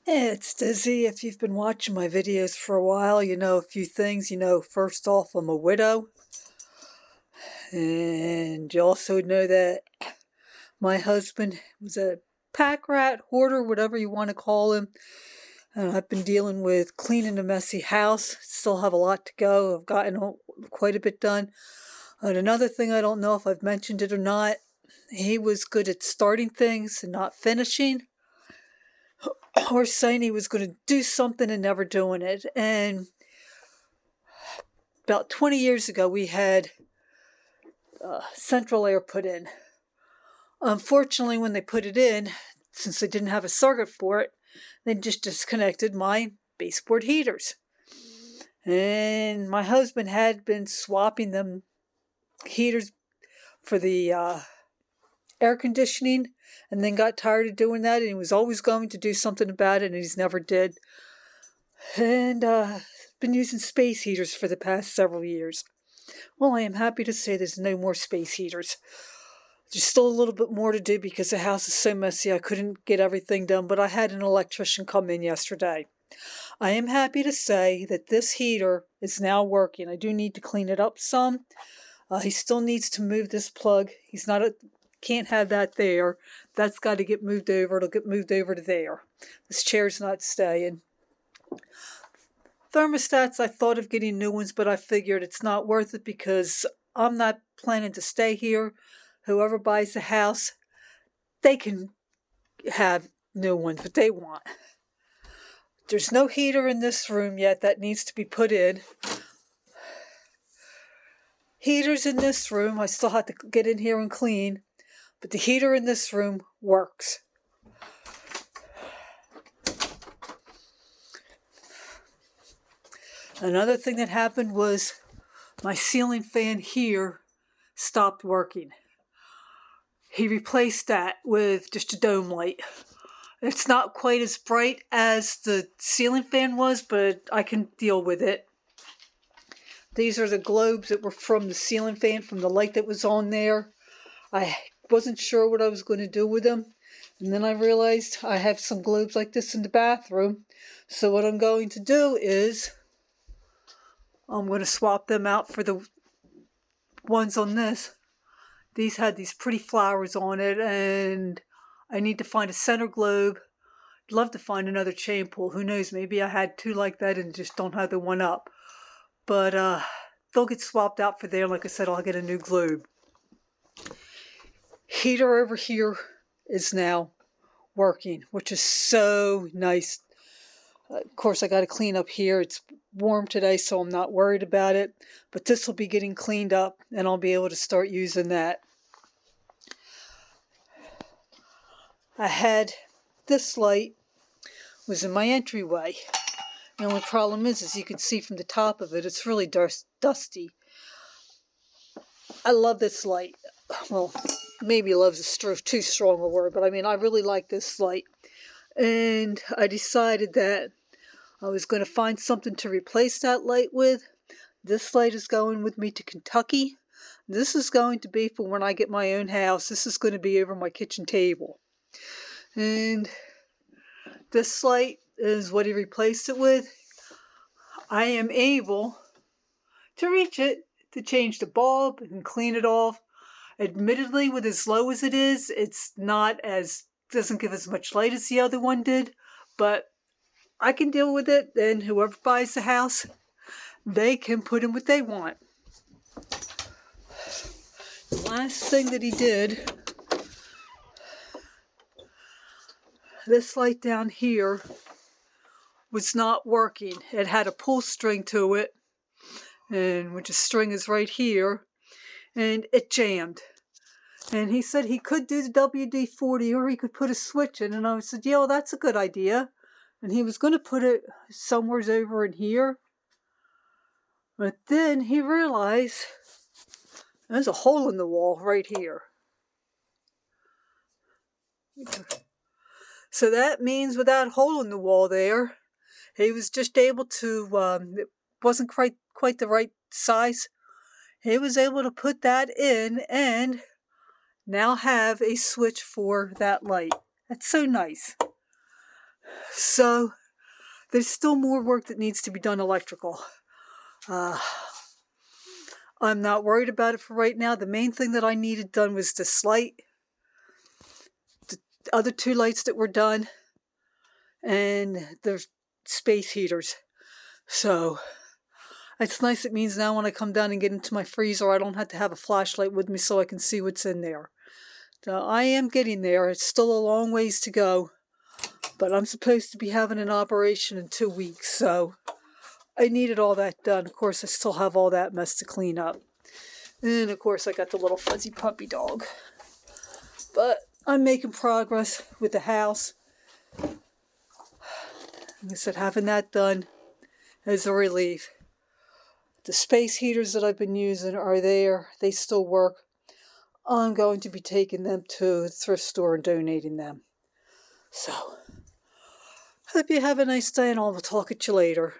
It's Dizzy. If you've been watching my videos for a while, you know a few things. First off, I'm a widow. And you also know that my husband was a pack rat, hoarder, whatever you want to call him. And I've been dealing with cleaning a messy house. Still have a lot to go. I've gotten quite a bit done. And another thing, I don't know if I've mentioned it or not, he was good at starting things and not finishing, or saying he was going to do something and never doing it. And about 20 years ago, we had central air put in. Unfortunately, when they put it in, since they didn't have a circuit for it, they just disconnected my baseboard heaters. And my husband had been swapping them heaters for the air conditioning, and then got tired of doing that, and he was always going to do something about it, and he's never did. And been using space heaters for the past several years. Well, I am happy to say there's no more space heaters. There's still a little bit more to do because the house is so messy I couldn't get everything done, but I had an electrician come in yesterday. I am happy to say that this heater is now working. I do need to clean it up some. He still needs to move this plug. Can't have that there. That's got to get moved over. It'll get moved over to there. This chair's not staying. Thermostats, I thought of getting new ones, but I figured it's not worth it because I'm not planning to stay here. Whoever buys the house, they can have new ones, but they want. There's no heater in this room yet. That needs to be put in. Heaters in this room, I still have to get in here and clean, but the heater in this room works. Another thing that happened was my ceiling fan here stopped working. He replaced that with just a dome light. It's not quite as bright as the ceiling fan was, but I can deal with it. These are the globes that were from the ceiling fan, from the light that was on there. I wasn't sure what I was going to do with them. And then I realized I have some globes like this in the bathroom. So what I'm going to do is I'm going to swap them out for the ones on this. These had these pretty flowers on it, and I need to find a center globe. I'd love to find another chain pull. Who knows, maybe I had two like that and just don't have the one up. But they'll get swapped out for there. Like I said, I'll get a new globe. Heater over here is now working, which is so nice. Of course, I got to clean up here. It's warm today, so I'm not worried about it. But this will be getting cleaned up, and I'll be able to start using that. I had this light was in my entryway. The only problem is you can see from the top of it, it's really dusty. I love this light. Well, maybe love's too strong a word, but I mean, I really like this light. And I decided that I was going to find something to replace that light with. This light is going with me to Kentucky. This is going to be for when I get my own house. This is going to be over my kitchen table. And this light is what he replaced it with. I am able to reach it to change the bulb and clean it off. Admittedly, with as low as it is, doesn't give as much light as the other one did, but I can deal with it, and whoever buys the house, they can put in what they want. The last thing that he did, this light down here was not working. It had a pull string to it, and which string is right here, and it jammed. And he said he could do the WD-40 or he could put a switch in, and I said, yeah, well, that's a good idea. And he was going to put it somewhere over in here. But then he realized there's a hole in the wall right here. So that means with that hole in the wall there, he was just able to, it wasn't quite the right size. He was able to put that in and now have a switch for that light. That's so nice. So there's still more work that needs to be done electrical. I'm not worried about it for right now. The main thing that I needed done was this light. The other 2 lights that were done. And the space heaters. So it's nice. It means now when I come down and get into my freezer, I don't have to have a flashlight with me so I can see what's in there. So I am getting there. It's still a long ways to go. But I'm supposed to be having an operation in 2 weeks. So I needed all that done. Of course, I still have all that mess to clean up. And of course, I got the little fuzzy puppy dog. But I'm making progress with the house. Like I said, having that done is a relief. The space heaters that I've been using are there. They still work. I'm going to be taking them to the thrift store and donating them. So, hope you have a nice day, and I'll talk at you later.